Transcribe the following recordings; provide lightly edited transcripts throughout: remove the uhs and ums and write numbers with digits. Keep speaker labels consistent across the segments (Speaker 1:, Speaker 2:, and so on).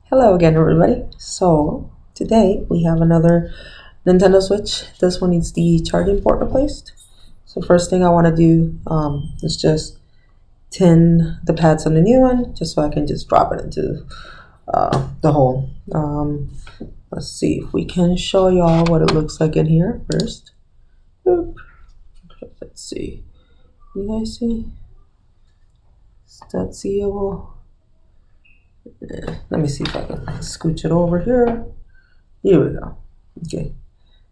Speaker 1: Hello again, everybody. So today we have another Nintendo Switch. This one needs the charging port replaced. So first thing I want to do is just tin the pads on the new one, just so I can just drop it into the hole. Let's see if we can show y'all what it looks like in here first. Boop. Let's see. You guys see? Is that seeable? Let me see if I can scooch it over here. Here we go. Okay.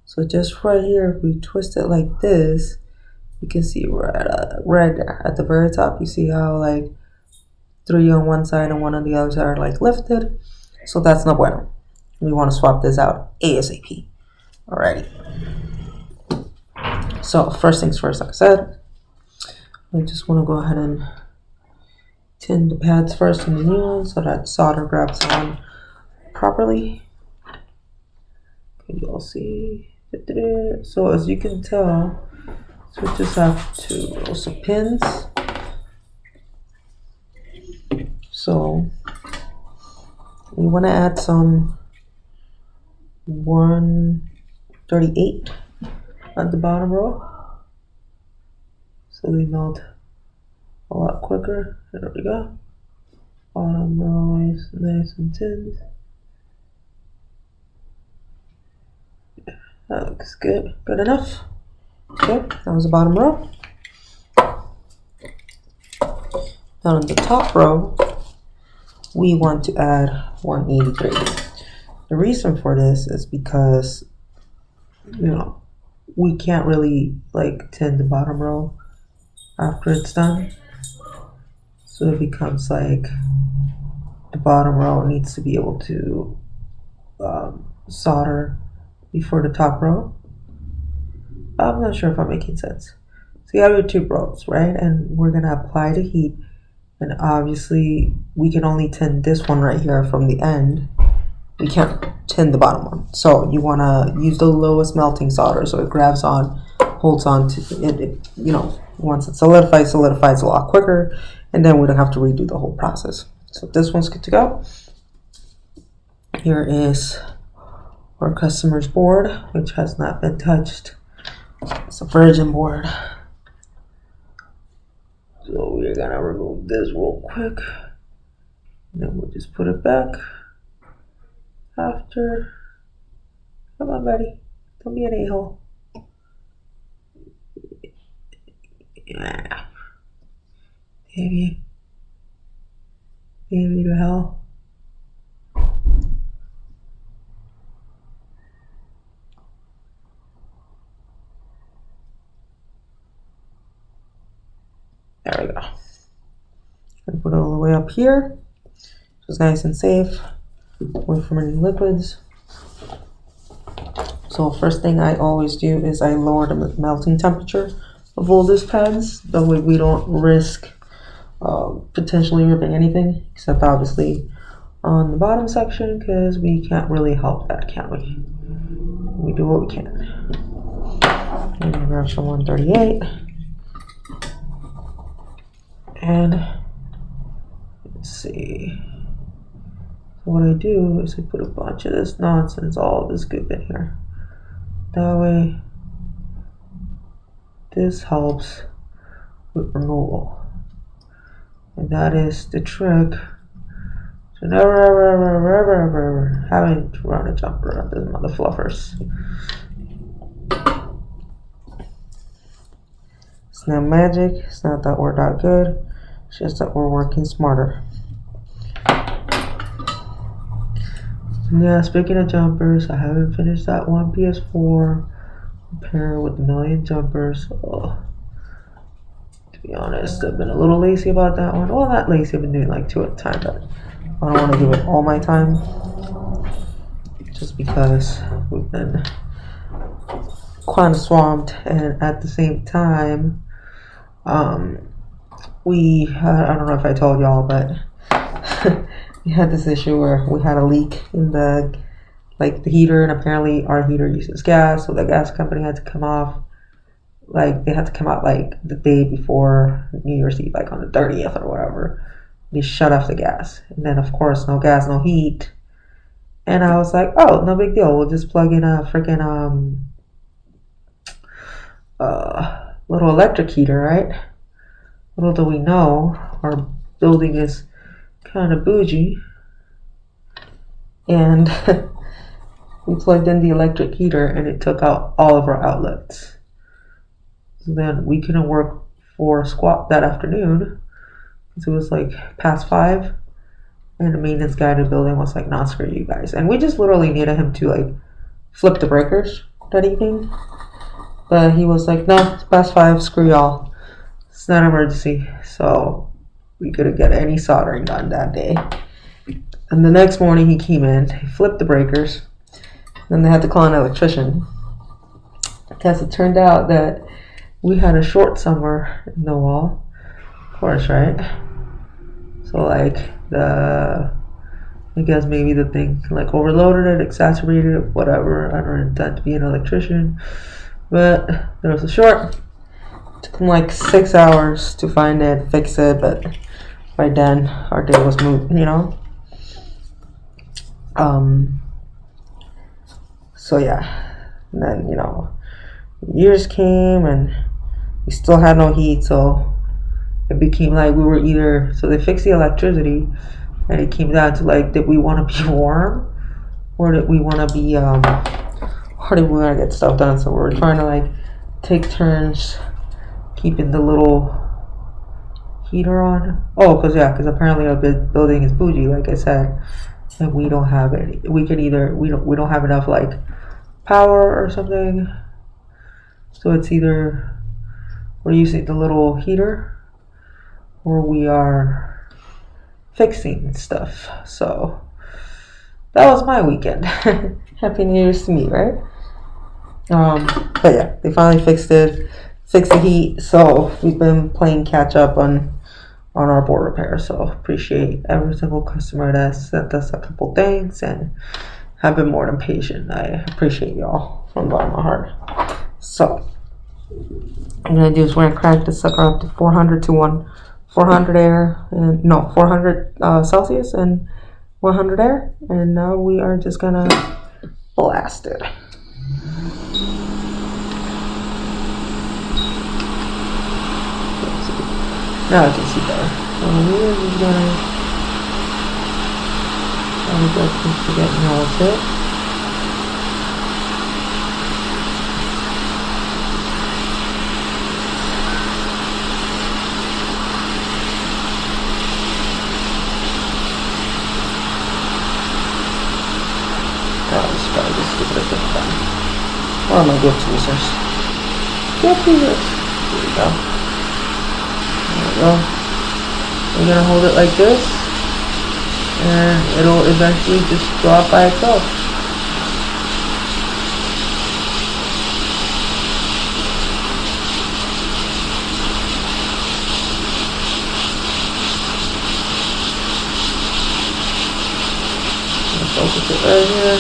Speaker 1: So just right here, if we twist it like this, you can see right at the very top, you see how like 3 on one side and 1 on the other side are like lifted. So that's not bueno. We want to swap this out ASAP. Alrighty. So first things first, like I said, I just want to go ahead and tin the pads first in the new one so that solder grabs on properly. Okay, you'll see. So as you can tell, switches have 2 rows of pins. So we want to add some 138 at the bottom row, so they melt a lot quicker. There we go. Bottom row is nice and tinned. That looks good. Good enough. Okay, that was the bottom row. Now on the top row, we want to add 183. The reason for this is because, we can't really like tin the bottom row after it's done. So it becomes like the bottom row needs to be able to solder before the top row. I'm not sure if I'm making sense. So you have your 2 rows, right? And we're going to apply the heat. And obviously, we can only tin this one right here from the end. We can't tin the bottom one. So you want to use the lowest melting solder so it grabs on, holds on to it. Once it solidifies a lot quicker. And then we don't have to redo the whole process. So this one's good to go. Here is our customer's board, which has not been touched. It's a virgin board. So we're gonna remove this real quick. And then we'll just put it back after. Come on, buddy. Don't be an a-hole. Yeah. Baby to hell. There we go. And put it all the way up here. It's nice and safe. Away from any liquids. So first thing I always do is I lower the melting temperature of all these pads. That way we don't risk potentially ripping anything, except obviously on the bottom section, because we can't really help that, can we? We do what we can. I'm gonna grab some 138. And let's see. So what I do is I put a bunch of this nonsense, all this goop in here. That way, this helps with removal. And that is the trick. So never having to run a jumper on this mother fluffers. It's not magic. It's not that we're that good. It's just that we're working smarter. Yeah, speaking of jumpers, I haven't finished that one PS4 pair with a million jumpers. Oh, to be honest, I've been a little lazy about that one. Well, not lazy, I've been doing like 2 at a time, but I don't want to give it all my time. Just because we've been kind of swamped, and at the same time, we had, I don't know if I told y'all, but we had this issue where we had a leak in the heater, and apparently our heater uses gas, so the gas company had to come off. Like, they had to come out like the day before New Year's Eve, like on the 30th or whatever. They shut off the gas, and then of course no gas, no heat. And I was like, oh, no big deal. We'll just plug in a freaking little electric heater, right? Little do we know, our building is kind of bougie. And we plugged in the electric heater and it took out all of our outlets. So then we couldn't work for squat that afternoon because it was like past 5. And the maintenance guy in the building was like, nah, screw you guys. And we just literally needed him to like flip the breakers that evening. But he was like, no, it's past 5, screw y'all. It's not an emergency. So we couldn't get any soldering done that day. And the next morning he came in, he flipped the breakers. Then they had to call an electrician. Because it turned out that we had a short somewhere in the wall. Of course, right? So like I guess maybe the thing like overloaded it, exacerbated it, whatever. I don't intend to be an electrician. But there was a short. It took him like 6 hours to find it, fix it, but by then our day was moved, you know. So yeah. And then, you know, years came and we still had no heat, so it became like we were either, so they fixed the electricity and it came down to like, did we want to be warm or did we want to be or did we want to get stuff done? So we were trying to like take turns keeping the little heater on. Oh, because apparently our building is bougie, like I said, and we don't have any, we can either, we don't have enough like power or something, so it's either we're using the little heater or we are fixing stuff. So that was my weekend. Happy New Year's to me, right? But yeah, they finally fixed the heat. So we've been playing catch up on our board repair. So appreciate every single customer that sent us a couple things and have been more than patient. I appreciate y'all from the bottom of my heart. So I'm gonna do is we're gonna crank this sucker up to 400 to 400 air and 400 Celsius and 100 air, and now we are just gonna blast it. Now I can see better. So we're just gonna forget how it's hit. Where are my good tweezers? Good tweezers. Here we go. There we go. We're gonna hold it like this, and it'll eventually just drop by itself. Focus it right here.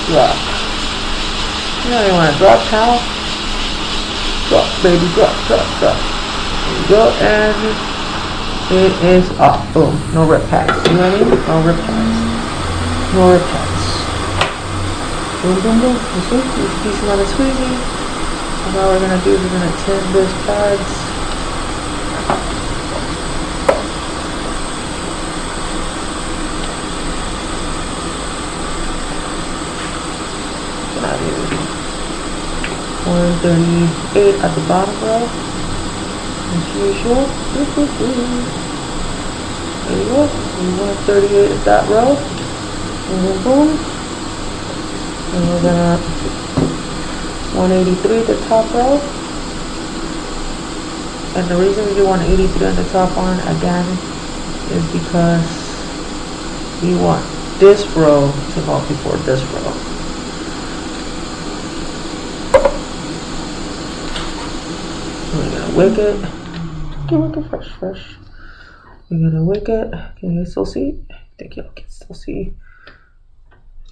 Speaker 1: Drop. You know you want to drop towel? Drop, baby, drop. There you go, and it is off. Boom. No rip pads. You know what I mean? No rip pads. No rip pads. Boom, boom, boom. You see? There's a decent amount of squeezing. And all we're gonna do is we're gonna tin this pads. Gonna do 138 at the bottom row, as usual. There you go. 138 at that row. Boom, boom, boom. And we're gonna 183 at the top row. And the reason we do 183 on the top one again is because we want this row to melt before this row. We're gonna wick it. Okay, wick it fresh. We're gonna wick it. Can you still see? I think y'all can still see.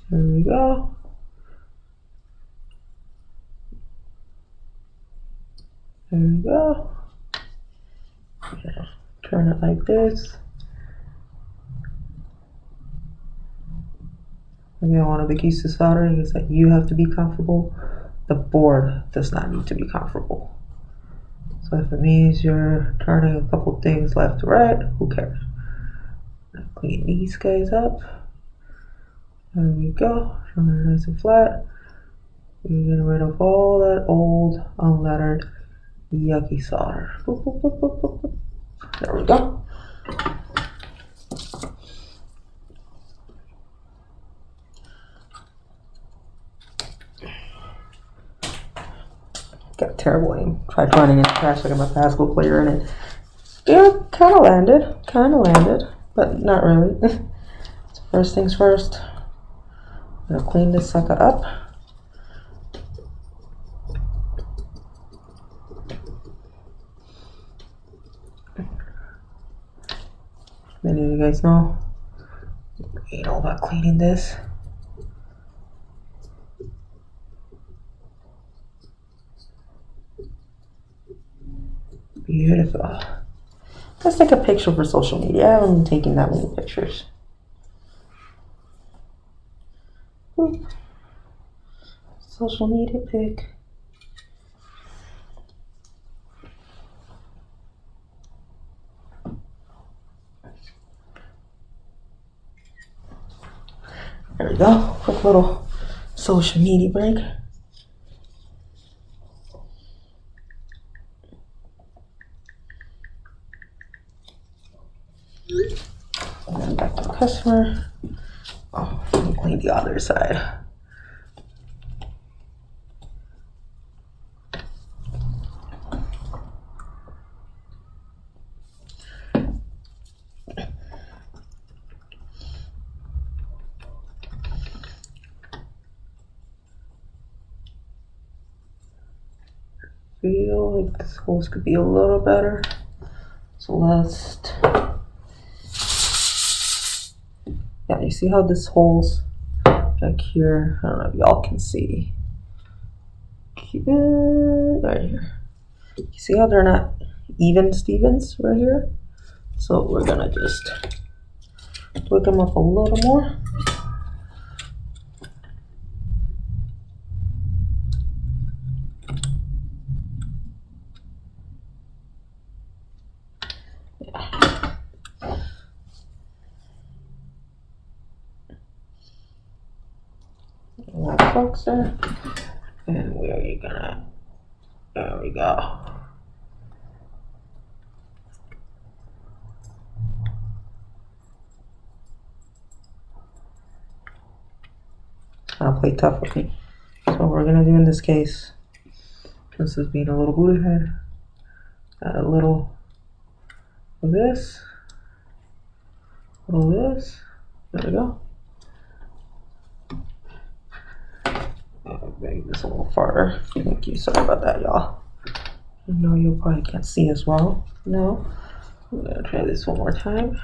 Speaker 1: There we go. There we go. Turn it like this. Again, one of the keys to soldering is that you have to be comfortable. The board does not need to be comfortable. So if it means you're turning a couple things left to right, who cares? Clean these guys up. There we go. Turn it nice and flat. We're getting rid of all that old, unlettered, yucky solder. Boop, boop, boop, boop, boop, boop. There we go. Got terrible aim. Tried finding it in the trash like I'm a basketball player in it. Yeah, kind of landed, but not really. So first things first, I'm gonna clean this sucker up. Many of you guys know, you know about cleaning this. Beautiful. Let's take a picture for social media. I haven't been taking that many pictures. Ooh. Social media pic. There we go. Quick little social media break. And then back to the customer. Oh, let me clean the other side. Feel like this hose could be a little better. So let's. Yeah, you see how this hole's back here? I don't know if y'all can see. Right here. You see how they're not even Stevens right here? So we're gonna just wick them up a little more. Boxer. And where are you gonna? There we go. I'll play tough with me. So what we're gonna do in this case, this is being a little booty head. Add a little of this. A little of this. There we go. I'll make this a little farther. Thank you. Sorry about that, y'all. I know you probably can't see as well. No. I'm gonna try this one more time.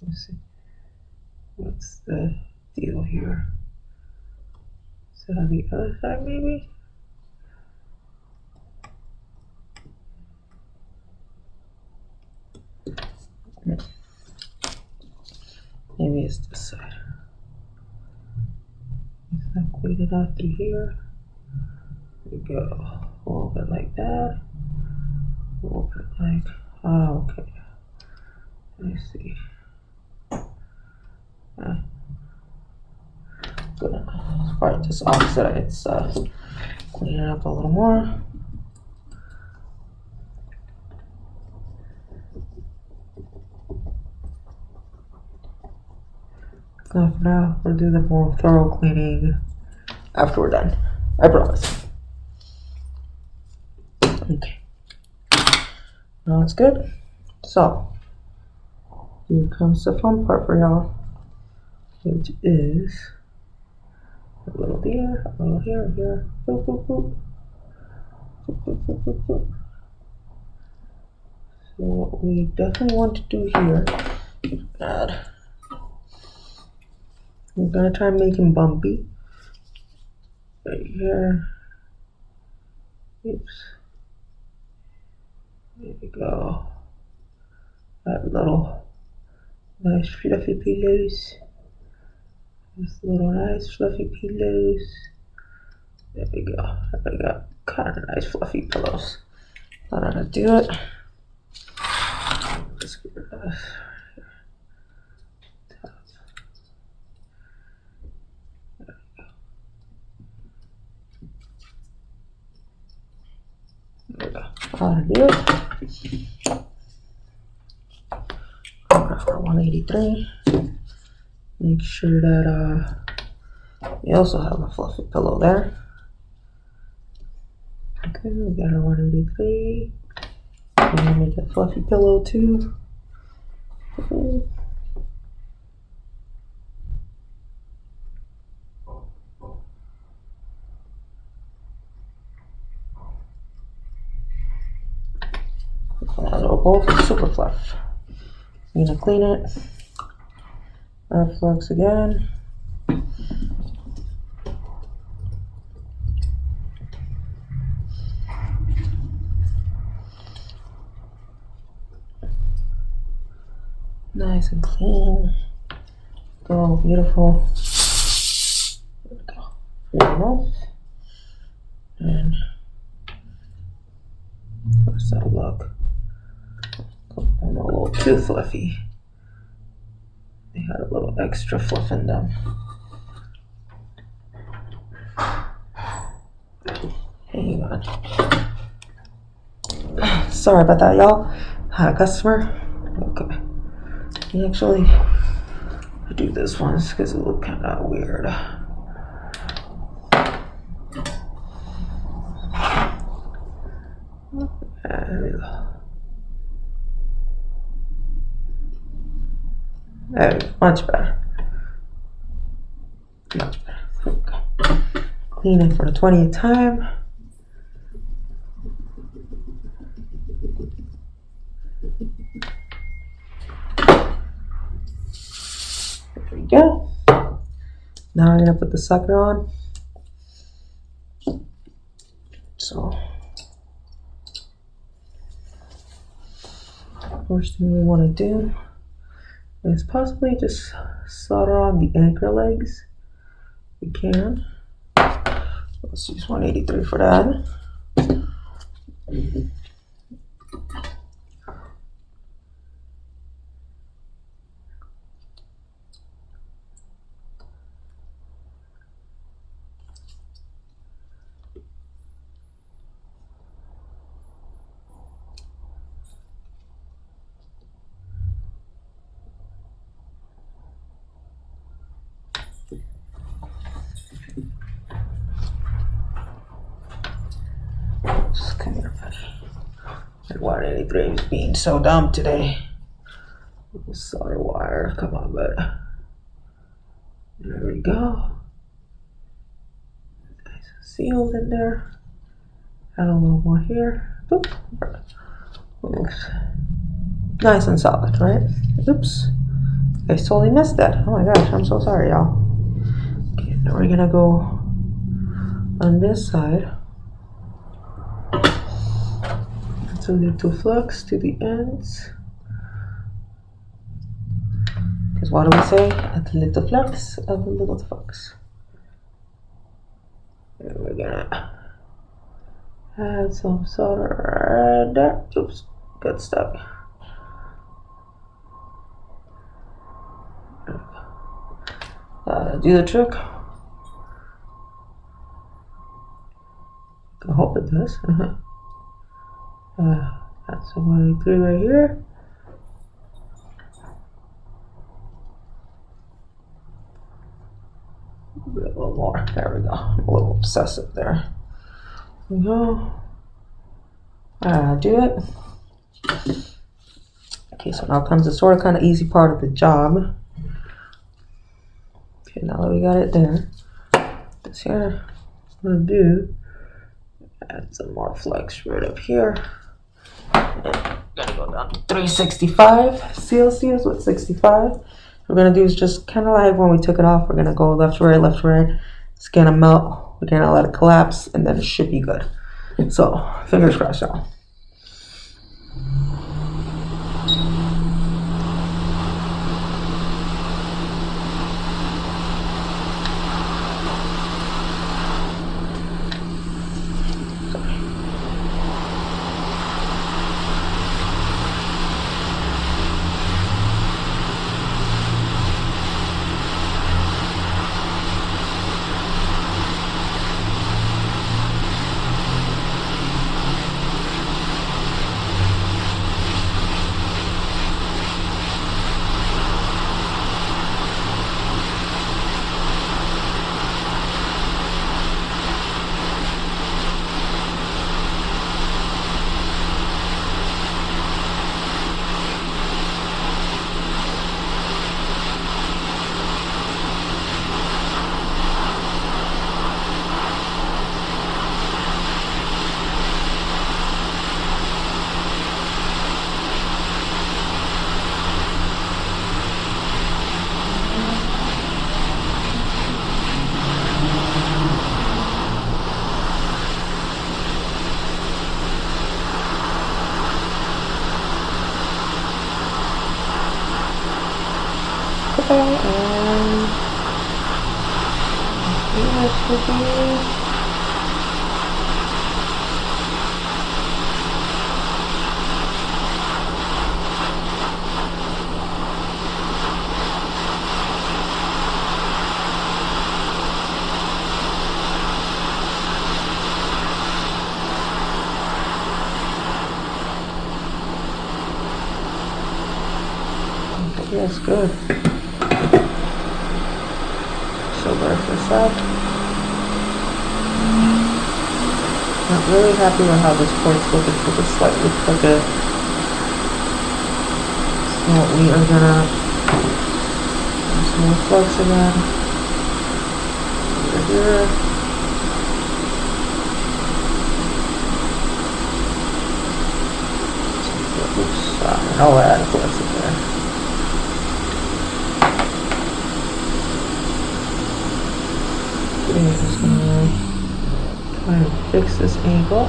Speaker 1: Let's see. What's the deal here? So on the other side, maybe? Maybe it's this side. It's not quite enough through here. There we go. A little bit like that. A little bit like, oh, okay. Let me see. Good enough. It's probably just opposite. It's clean it up a little more. So for now, we'll do the more thorough cleaning after we're done. I promise. Okay. Now it's good. So, here comes the fun part for y'all, which is a little there, a little here, here. Boop, boop, boop. Boop, boop, boop, boop, boop. So what we definitely want to do here, we're gonna try and make him bumpy. Right here. Oops. There we go. That little nice fluffy pillows. This little nice fluffy pillows. There we go. I got kind of nice fluffy pillows. I don't know how to do it. Let's get rid of this. There we go. How to do it. For 183. Make sure that we also have a fluffy pillow there. Okay, we got a 183. I'm gonna make a fluffy pillow too. Okay. They're both super fluff. I'm gonna clean it. Flux again. Nice and clean. Oh, beautiful. There we go. Good enough. And first that look. I'm a little too fluffy. They had a little extra fluff in them. Hang on. Sorry about that, y'all. Had a customer. Okay. We actually do this once because it looked kind of weird. There we go. There we go. Much better. Much better. Okay. Clean it for the 20th time. There we go. Now I'm gonna put the sucker on. So first thing we want to do is possibly just solder on the anchor legs. We can. Let's use 183 for that. Just come here, buddy. 183 is being so dumb today. Solder wire, come on, bud. There we go. Nice and sealed in there. Add a little more here. Boop. Looks nice and solid, right? Oops. I totally missed that. Oh my gosh, I'm so sorry, y'all. Okay, now we're gonna go on this side. So little flux to the ends. Because what do we say? At the little flux of the little flux. And we're gonna add some solder right there. Oops, got stuck. Do the trick. I hope it does. That's a 183 right here. obsessive there. There we go. Do it. Okay, so now comes the sort of kind of easy part of the job. Okay, now that we got it there, this here, I'm gonna do add some more flex right up here. And gonna go down to 365 CLCs with 65. What we're gonna do is just kind of like when we took it off. We're gonna go left, right. It's gonna melt. We're gonna let it collapse, and then it should be good. So fingers crossed, y'all. Yes, good. So there's this up. Not really happy with how this port's looking for the slightly crooked. So we are gonna do some more flux again. Over here. Oops, I'll add a flux in there. I'm just gonna try and fix this angle.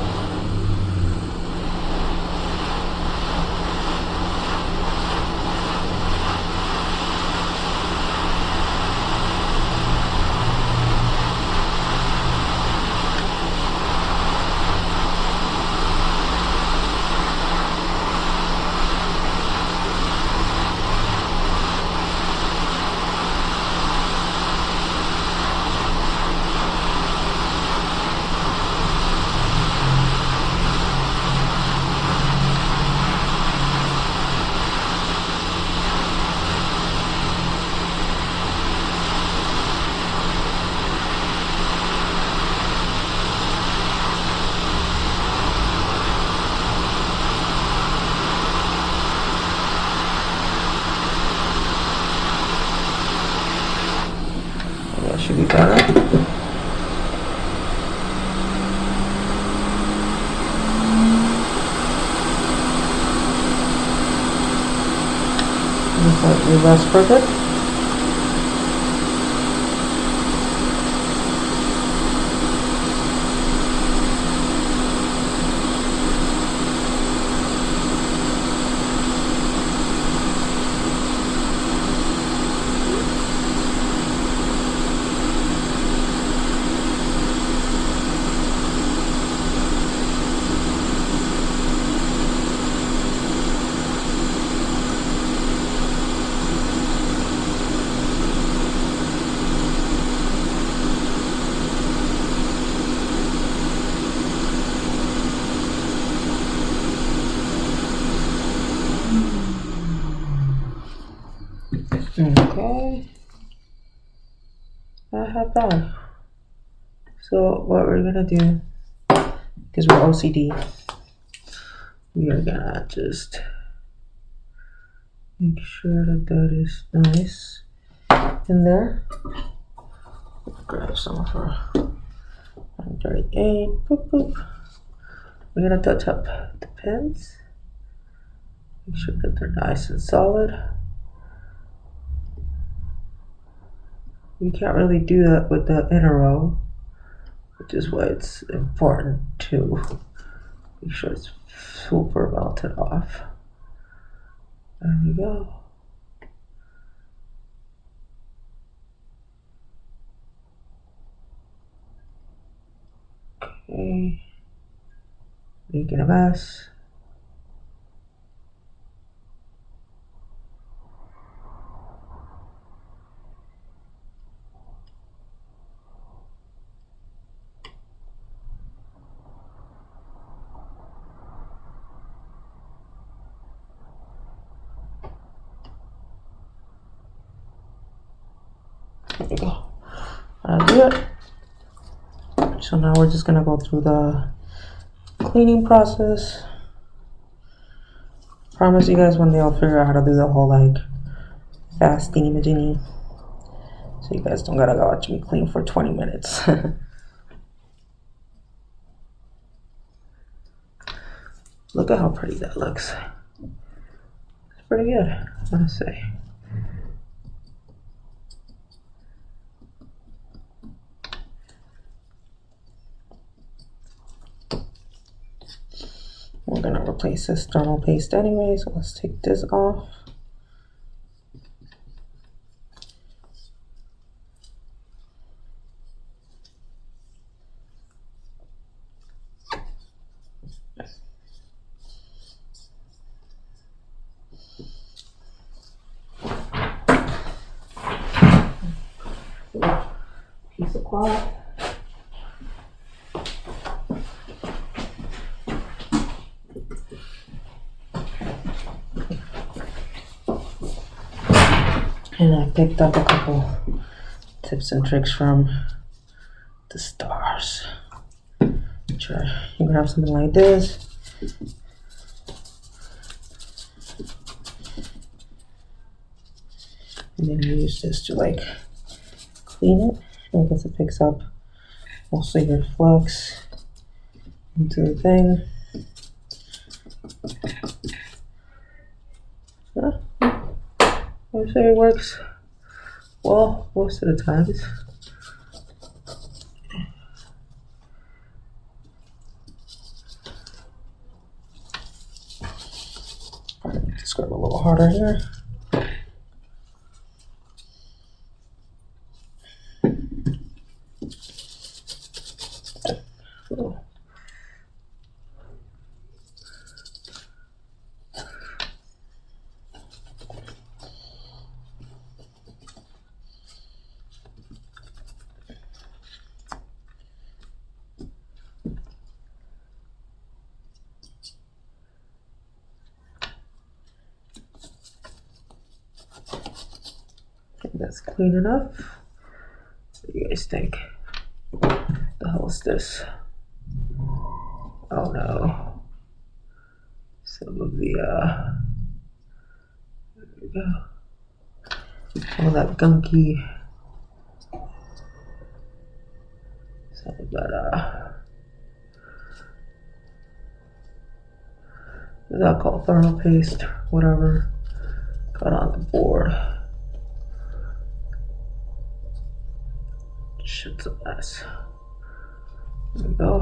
Speaker 1: Should be better. Slightly less crooked. Okay. Not half bad. So what we're gonna do, because we're OCD, we are gonna just make sure that that is nice in there. Grab some of our 138. Boop, boop. We're gonna touch up the pins. Make sure that they're nice and solid. You can't really do that with the inner row, which is why it's important to make sure it's super melted off. There we go. Okay. Making a mess. There we go. That'll do it. So now we're just gonna go through the cleaning process. Promise you guys one day I'll figure out how to do the whole like fast thingy-majingy, so you guys don't gotta watch me clean for 20 minutes. Look at how pretty that looks. It's pretty good, I wanna say. We're gonna replace this thermal paste anyway, so let's take this off. Piece of cloth. And I picked up a couple tips and tricks from the stars. Sure, you grab something like this. And then you use this to like clean it. I guess it picks up most of your flux into the thing. Yeah. I would say it works well most of the times. Probably need to scrub a little harder here. That's clean enough. What do you guys think? What the hell is this? Oh no. Some of the there we go. Some of that gunky, some of that what's that called? Thermal paste, whatever. Got on the board. Shit's a mess. There we go.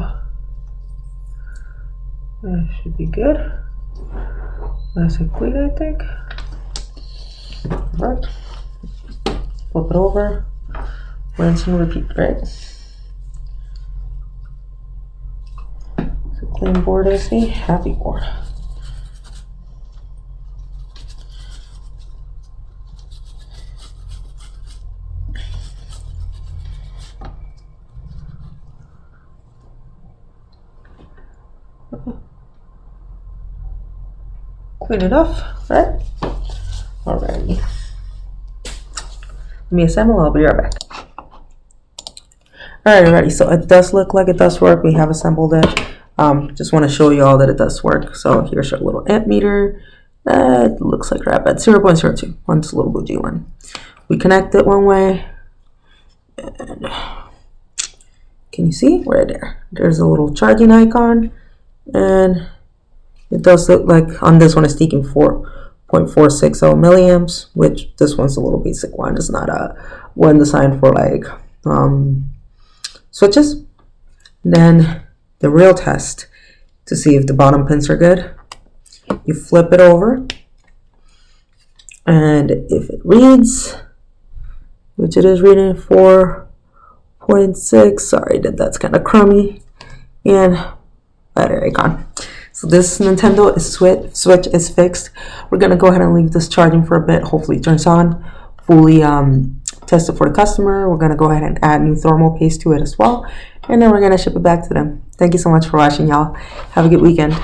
Speaker 1: That should be good. Nice and clean, I think. Alright. Flip it over. Rinse and repeat, right? It's a clean board, I see. Happy board. Clean enough, right? Alrighty. Let me assemble, I'll be right back. Alright, ready. So it does look like it does work. We have assembled it. Just want to show you all that it does work. So here's our little amp meter. It looks like crap at 0.02. One's a little bougie one. We connect it one way. And can you see? Right there. There's a little charging icon. And it does look like on this one it's taking 4.460 milliamps, which this one's a little basic one. It's not a one designed for like switches. Then the real test to see if the bottom pins are good. You flip it over, and if it reads, which it is reading 4.6, sorry that that's kind of crummy, and battery icon. So this Nintendo Switch is fixed. We're gonna go ahead and leave this charging for a bit. Hopefully it turns on. Fully test it for the customer. We're gonna go ahead and add new thermal paste to it as well, and then we're gonna ship it back to them. Thank you so much for watching, y'all. Have a good weekend.